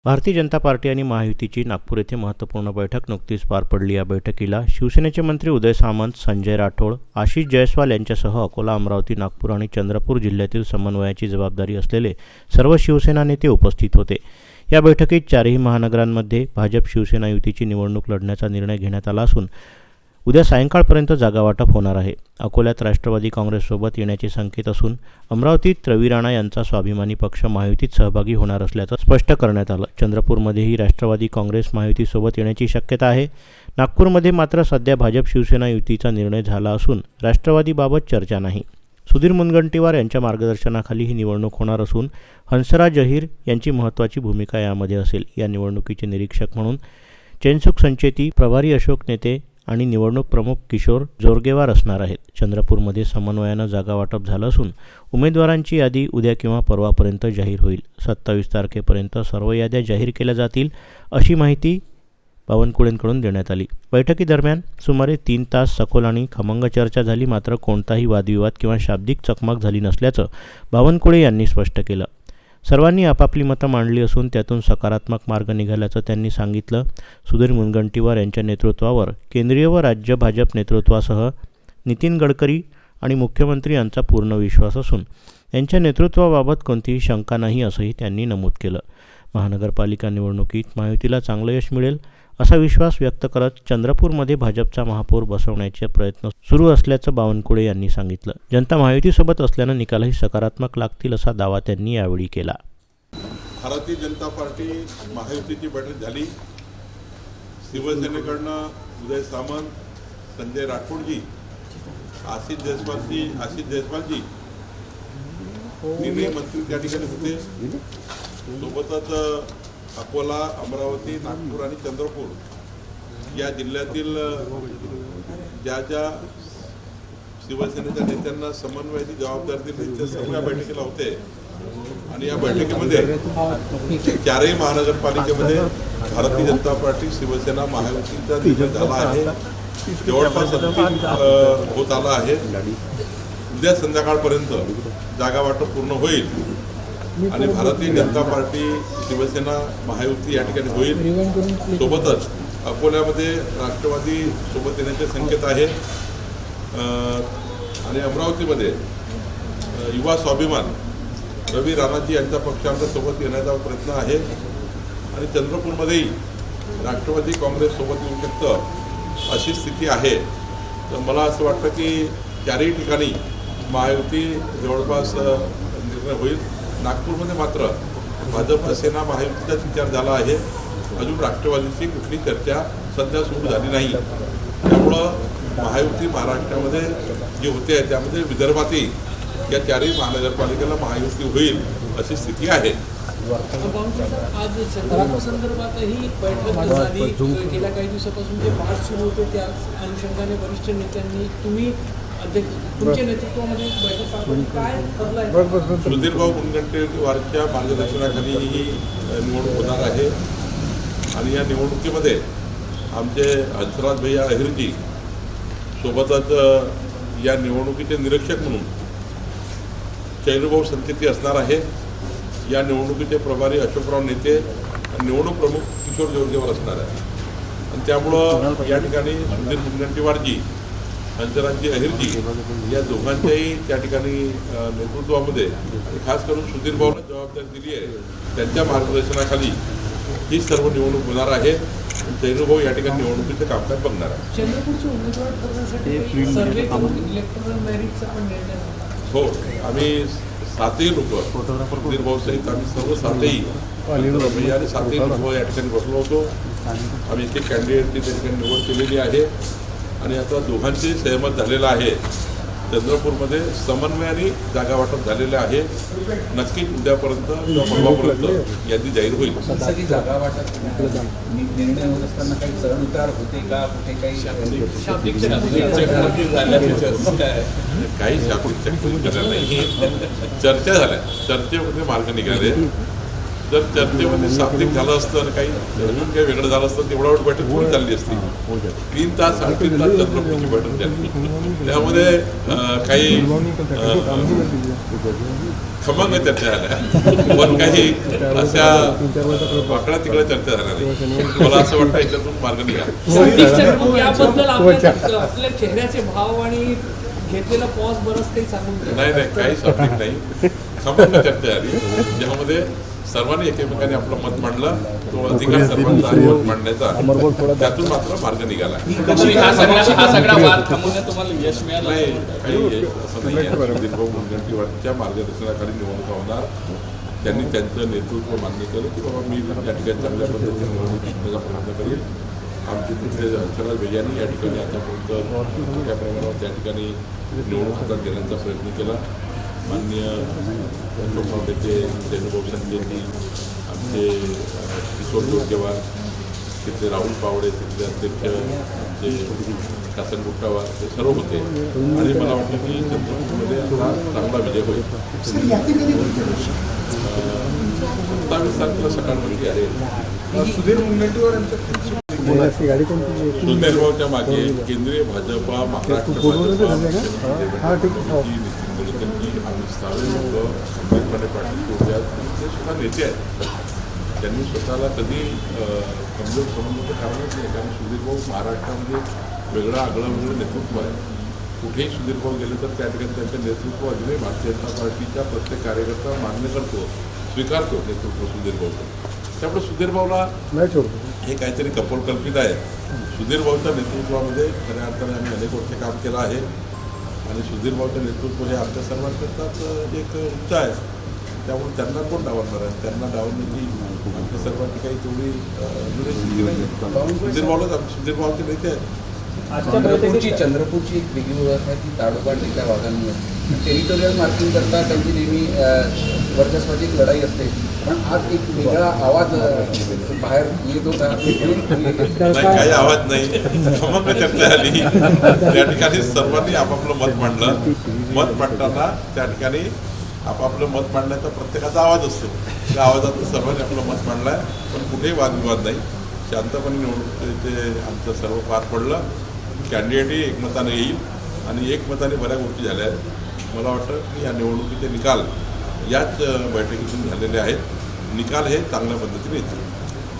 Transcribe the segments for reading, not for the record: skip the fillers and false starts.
Bharatiya Janata party आणि महायुतीची नागपूर येथे महत्त्वपूर्ण बैठक नुकतीच पार पडली. या बैठकीला शिवसेनेचे मंत्री उदय सामंत, संजय राठोड, आशिष जयस्वाल यांच्यासह अकोला, अमरावती, नागपूर आणि चंद्रपूर जिल्ह्यातील समन्वयाची जबाबदारी असलेले सर्व शिवसेना नेते उपस्थित होते. या बैठकीत चारही महानगरांमध्ये भाजप शिवसेना युतीची निवडणूक लढण्याचा निर्णय घेण्यात आला असून उद्या सायंकाळपर्यंत जागा वाटप होणार आहे. अकोल्यात राष्ट्रवादी काँग्रेससोबत येण्याचे संकेत असून अमरावतीत रवी राणा यांचा स्वाभिमानी पक्ष महायुतीत सहभागी होणार असल्याचं स्पष्ट करण्यात आलं. चंद्रपूरमध्येही राष्ट्रवादी काँग्रेस महायुतीसोबत येण्याची शक्यता आहे. नागपूरमध्ये मात्र सध्या भाजप शिवसेना युतीचा निर्णय झाला असून राष्ट्रवादीबाबत चर्चा नाही. सुधीर मुनगंटीवार यांच्या मार्गदर्शनाखाली ही निवडणूक होणार असून हंसराज अहिर यांची महत्त्वाची भूमिका यामध्ये असेल. या निवडणुकीचे निरीक्षक म्हणून चैनसुख संचेती, प्रभारी अशोक नेते आणि निवडणूक प्रमुख किशोर जोरगेवार असणार आहेत. चंद्रपूरमध्ये समन्वयानं जागा वाटप झालं असून उमेदवारांची यादी उद्या किंवा परवापर्यंत जाहीर होईल. 27 तारखेपर्यंत सर्व याद्या जाहीर केल्या जातील अशी माहिती बावनकुळेंकडून देण्यात आली. बैठकीदरम्यान सुमारे 3 तास सखोल आणि खमंग चर्चा झाली. मात्र कोणताही वादविवाद किंवा शाब्दिक चकमक झाली नसल्याचं बावनकुळे यांनी स्पष्ट केलं. सर्वांनी आपापली मतं मांडली असून त्यातून सकारात्मक मार्ग निघाल्याचं त्यांनी सांगितलं. सुधीर मुनगंटीवार यांच्या नेतृत्वावर केंद्रीय व राज्य भाजप नेतृत्वासह नितीन गडकरी आणि मुख्यमंत्री यांचा पूर्ण विश्वास असून यांच्या नेतृत्वाबाबत कोणतीही शंका नाही असंही त्यांनी नमूद केलं. महानगरपालिका निवडणुकीत महायुतीला चांगलं यश मिळेल असा विश्वास व्यक्त करत चंद्रपूरमध्ये भाजपचा महापौर बसवण्याचे प्रयत्न सुरू असल्याचं बावनकुळे यांनी सांगितलं. जनता महायुतीसोबत असल्यानं निकालही सकारात्मक लागतील असा दावा त्यांनी यावेळी केला. भारतीय जनता पार्टी महायुतीची बैठक झाली. शिवसेनेकडनं उदय सामंत, संजय राठोडजी, आशिष जयस्वालजी तिन्ही मंत्री त्या ठिकाणी होते. सोबतच अकोला, अमरावती, नागपूर आणि चंद्रपूर या जिल्ह्यातील ज्या शिवसेनेच्या नेत्यांना समन्वयाची जबाबदारी दिली ते सर्व या बैठकीला होते. आणि या बैठकीमध्ये चारही महानगरपालिकेमध्ये भारतीय जनता पार्टी, शिवसेना, महायुतीचा निर्णय झाला आहे. जवळपास होत आला आहे. उद्या संध्याकाळपर्यंत जागा वाटप पूर्ण होईल आणि भारतीय जनता पार्टी, शिवसेना, महायुती या ठिकाणी होईल. सोबतच अकोल्यामध्ये राष्ट्रवादी सोबत येण्याचे संकेत आहेत आणि अमरावतीमध्ये युवा स्वाभिमान रवी राणाजी यांचा पक्ष आमच्या सोबत येण्याचा प्रयत्न आहे आणि चंद्रपूरमध्येही राष्ट्रवादी काँग्रेस सोबत येऊ शकतं अशी स्थिती आहे. तर मला असं वाटतं की चारही ठिकाणी महायुती जवळपास निर्णय होईल. नागपूरमध्ये मात्र भाजप सेना महायुतीचाच विचार झाला आहे. अजून राष्ट्रवादीची कुठली चर्चा सध्या सुरू झाली नाही. त्यामुळं महायुती महाराष्ट्रामध्ये जे होते त्यामध्ये विदर्भातही या चारही महानगरपालिकेला महायुती होईल अशी स्थिती आहे. आज संदर्भातही बैठक झाली. गेल्या काही दिवसापासून जे पाठ सुरू होते त्या अनुषंगाने वरिष्ठ नेत्यांनी तुम्ही तुमच्या नेतृत्वामध्ये बैठक काय ठरलं? सुधीरभाऊ मुनगंटीवारच्या मार्गदर्शनाखाली ही निवडणूक होणार आहे आणि या निवडणुकीमध्ये आमचे हंसराज भैया अहिरजी सोबतच या निवडणुकीचे निरीक्षक म्हणून चैनूभाऊ संचेती असणार आहे. या निवडणुकीचे प्रभारी अशोकराव नेते आणि निवडणूक प्रमुख किशोर जोरगेवार असणार आहे. आणि त्यामुळं या ठिकाणी सुधीर मुनगंटीवारजी, हंसराजजी अहिरजी या दोघांच्याही त्या ठिकाणी नेतृत्वामध्ये खास करून सुधीरभाऊला जबाबदारी दिली आहे. त्यांच्या मार्गदर्शनाखाली ही सर्व निवडणूक होणार आहे. जैनूभाऊ या ठिकाणी निवडणुकीचं कामकाज बघणार आहे. चंद्रपूरचे उमेदवार करण्यासाठी सर्वे करून इलेक्टोरल मेरिटचा पण निर्णय झाला. हो, आम्ही 7ही लोक सुधीरभाऊ सहित आम्ही सर्व 7ही आणि 7ही लोक या ठिकाणी बसलो होतो. आम्ही एक कॅन्डिडेटची त्या ठिकाणी निवड केलेली आहे आणि आता दोघांची सहमत झालेला आहे. चंद्रपूरमध्ये समन्वयाने जागा वाटप झालेले आहे. नक्कीच उद्यापर्यंत किंवा परवापर्यंत यादी जाहीर होईल. जागा वाटप निर्णय होत असताना काही चढ-उतार होते का? कुठे काही काही शाब्दिक चर्चा नाही, चर्चा झाल्या. चर्चेमध्ये मार्ग निघाले जर चर्चेमध्ये सात्विक झालं असतं आणि काही अजून काही वेगळं झालं असतं तेवढा वेळ बैठक थोडी चालली असती. 3 तास 3.5 तास चंद्रपूरची बैठक झाली. त्यामध्ये काही खमंग चर्चा झाल्या, पण काही अशा वाकड्या तिकडे चर्चा झाल्या नाही. मला असं वाटतं याच्यातून मार्ग निघाला. सतीश चंद्रपूर याबद्दल आपल्या चेहऱ्याचे भाव आणि घेतलेला पॉज बरंच काही सांगून द्या. नाही काही सात्विक नाही, खमंग चर्चा झाली ज्यामध्ये सर्वांनी एकमेकांनी आपलं मत मांडलं. तो अधिकार सर्वांचा आहे मत मांडण्याचा, त्यातून मात्र मार्ग निघाला. हा सगळा वाद थांबवण्यात तुम्हाला यश मिळालं नाही काही असं नाही आहे. सुधीरभाऊ मुनगंटीवारच्या मार्गदर्शनाखाली निवडणुका होणार. त्यांनी त्यांचं नेतृत्व मान्य केलं की बाबा मी या ठिकाणी चांगल्या पद्धतीने निवडणूक जिंकण्याचा प्रयत्न करेल. आमचे तिथे हंसराज भैयांनी या ठिकाणी आतापर्यंत मोठ्या प्रमाणावर त्या ठिकाणी निवडणूक हातात घेण्याचा प्रयत्न केला. माननीय लोकनाथ नेते रेणुभाऊ संजयजी, आमचे किशोर जोगेवार, तिथले राहुल पावडे, तिथले अध्यक्ष आमचे शासन गुट्टावार, हे सर्व होते आणि मला वाटतं की चंद्रपूरमध्ये आता चांगला विजय होईल. 27 तारखेला सकाळमध्ये आहे. सुधीर मुनगंटीवार यांच्या सुधीरभाऊच्या मागे केंद्रीय भाजपा, महाराष्ट्र भाजपा, नितीन गडकरी, अमित सावे लोक खंबीरपणे पाठीशी उभे आहेत. ते सुद्धा नेते आहेत. त्यांनी स्वतःला कधी कमजोर समजण्याचं कारणच नाही, कारण सुधीरभाऊ महाराष्ट्रामध्ये वेगळं वेगळं नेतृत्व आहे. कुठेही सुधीरभाऊ गेले तर त्या ठिकाणी त्यांचं नेतृत्व अजूनही भारतीय जनता पार्टीच्या प्रत्येक कार्यकर्ता मान्य करतो, स्वीकारतो नेतृत्व सुधीरभाऊचं. त्यामुळे सुधीरभाऊला हे काहीतरी कपोलकल्पित आहे. सुधीरभाऊच्या नेतृत्वामध्ये खऱ्या अर्थाने आम्ही अनेक वर्ष काम केलं आहे आणि सुधीरभाऊचं नेतृत्व हे आमच्या सर्वांकरताच एक उच्च आहे. त्यामुळे त्यांना कोण डावलणार आहे? त्यांना डावलण्याची आमच्या सर्वांची काही तेवढी स्थिती नाही. सुधीरभाऊचे नेते आहेत. चंद्रपूरची एक वेगळी ओळख आहे ती ताडोबातल्या वाघांवर टेरिटोरियल मार्किंग करता त्यांची नेहमी वर्चस्वाची एक लढाई असते, पण आज एक वेगळा आवाज बाहेर येत होता. काही आवाज नाही, खमंग चर्चा झाली. त्या ठिकाणी सर्वांनी आपापलं मत मांडलं. मत मांडताना त्या ठिकाणी आपापलं मत मांडण्याचा प्रत्येकाचा आवाज असतो. त्या आवाजातून सर्वांनी आपलं मत मांडलं आहे, पण कुठेही वादविवाद नाही. शांतपणे निवडणुकीचे आमचं सर्व पार पडलं. कॅन्डिडेटही एकमताने येईल आणि एकमताने बऱ्याच गोष्टी झाल्या आहेत. मला वाटतं की या निवडणुकीचे निकाल याच बैठकीतून झालेले आहेत. निकाल हे चांगल्या पद्धतीने येतील.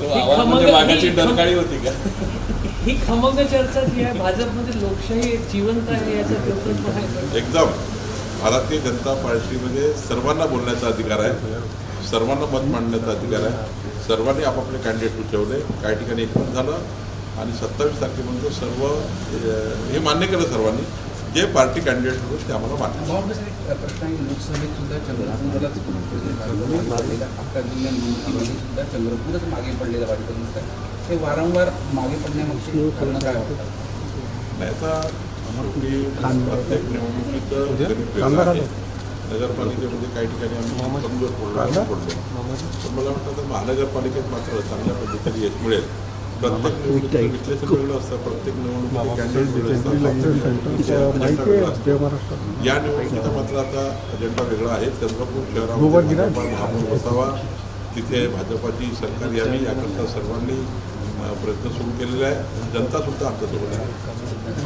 तो आवाज म्हणजे मागाची डरकाळी होती का? ही खमंग चर्चा जी आहे, भाजपमध्ये लोकशाही जिवंत आहे याचा द्योतक आहे. एकदम भारतीय जनता पार्टीमध्ये सर्वांना बोलण्याचा अधिकार आहे, सर्वांना मत मांडण्याचा अधिकार आहे. सर्वांनी आपापले कॅन्डिडेट सुचवले, काही ठिकाणी एकमत झालं आणि 27 तारखेपर्यंत सर्व हे मान्य केलं. सर्वांनी जे पार्टी कॅन्डिडेट होते ते आम्हाला मान्य. प्रश्न आहे, लोकसभेत सुद्धा चंद्रपूरलाच आपल्या जिल्ह्यात निवडणुकीमध्ये सुद्धा चंद्रपूरच मागे पडलेलं वाटतं. हे वारंवार मागे पडण्यामागची कारण काय होतं? नाही आता प्रत्येक निवडणुकीचं गणित वेगळं आहे. नगरपालिकेमध्ये काही ठिकाणी आम्ही कमजोर पडलो. पण मला वाटतं तर महानगरपालिकेत मात्र चांगल्या पद्धतीने यश मिळेल. प्रत्येक निवडणुकीचं विश्लेषण वेगळं असतं, प्रत्येक निवडणुकीचे कॅन्डिडेट वेगळे असतात. या निवडणुकीचा मात्र आता अजेंडा वेगळा आहे. चंद्रपूर शहरामध्ये महापौर बसावा, तिथे भाजपाची सरकार यावी याकरता सर्वांनी प्रयत्न सुरू केलेले आहे. जनता सुद्धा आमच्यासोबत आहे.